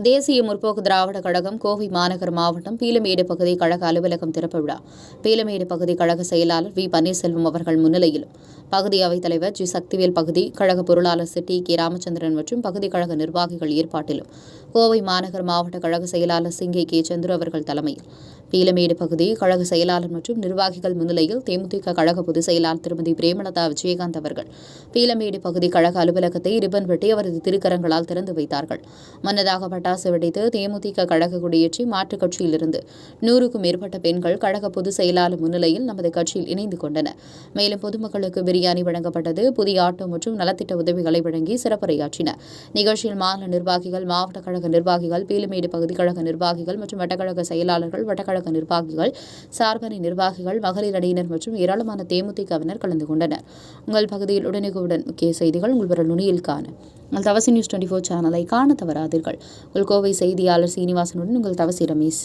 தேசிய முற்போக்கு திராவிட கழகம் கோவை மாநகர் மாவட்டம் பீலமேடு பகுதி கழக அலுவலகம் திறப்பு விழா பீலமேடு பகுதி கழக செயலாளர் வி பன்னீர்செல்வம் அவர்கள் முன்னிலையிலும் பகுதி அவைத்தலைவர் ஜி சக்திவேல் பகுதி கழக பொருளாளர் டி கே ராமச்சந்திரன் மற்றும் பகுதி கழக நிர்வாகிகள் ஏற்பாட்டிலும் கோவை மாநகர் மாவட்ட கழக செயலாளர் சிங்கை கே சந்திர அவர்கள் தலைமையில் பீலமேடு பகுதி கழக செயலாளர் மற்றும் நிர்வாகிகள் முன்னிலையில் தேமுதிக கழக பொதுச் செயலாளர் திருமதி பிரேமலதா விஜயகாந்த் அவர்கள் பீலமேடு பகுதி கழக அலுவலகத்தை ரிப்பன் வெட்டி அவரது திருக்கரங்களால் திறந்து வைத்தார்கள். முன்னதாக பட்டாசு வெடித்து தேமுதிக கழக கொடியேற்றி மாற்றுக் கட்சியிலிருந்து 100க்கும் மேற்பட்ட பெண்கள் கழக பொதுச் செயலாளர் முன்னிலையில் நமது கட்சியில் இணைந்து கொண்டனர். மேலும் பொதுமக்களுக்கு பிரியாணி வழங்கப்பட்டது. புதிய ஆட்டோ மற்றும் நலத்திட்ட உதவிகளை வழங்கி சிறப்புரையாற்றினர். நிகழ்ச்சியில் மாநில நிர்வாகிகள், மாவட்ட கழக நிர்வாகிகள், பீலமேடு பகுதி கழக நிர்வாகிகள் மற்றும் வட்டக்கழக செயலாளர்கள், வட்டக்கழக நிர்வாகிகள், சார்பணி நிர்வாகிகள், மகளிர் அணியினர் மற்றும் ஏராளமான தேமுதிகவினர் கலந்து கொண்டனர். உங்கள் பகுதியில் உடனுக்குடன் முக்கிய செய்திகள் உங்கள் விரல் நுனியில் காண உங்கள் தவசி நியூஸ் 24 சேனலை காண தவறாதீர்கள். உங்கள் கோவை செய்தியாளர் சீனிவாசனுடன் உங்கள் தவசி ரமேஷ்.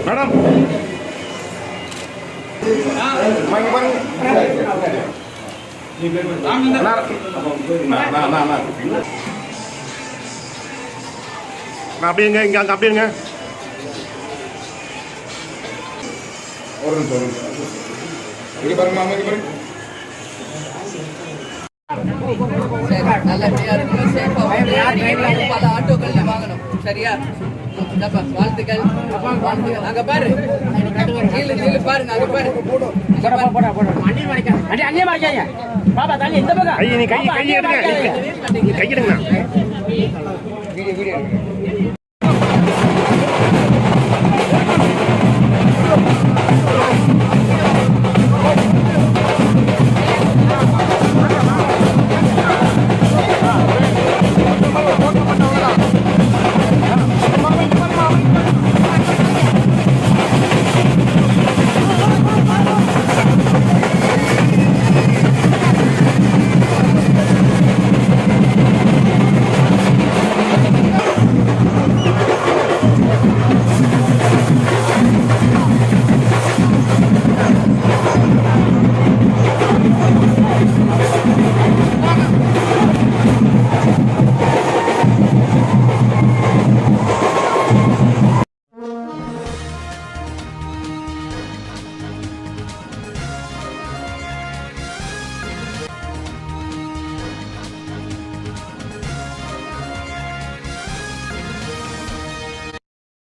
மேடம் அப்படிங்க இங்க அங்க அப்படிங்க ஒரு நிமிஷம் இங்க பாருங்க மாமா இங்க பாருங்க நல்லபடியா இருக்கணும். சேஃபா பல ஆட்டோக்கள்ல வாங்கணும். சரியா? வாழ்த்துக்கள். அங்க பாரு, கீழே பாருங்க, அங்க பாரு. கையெடுங்க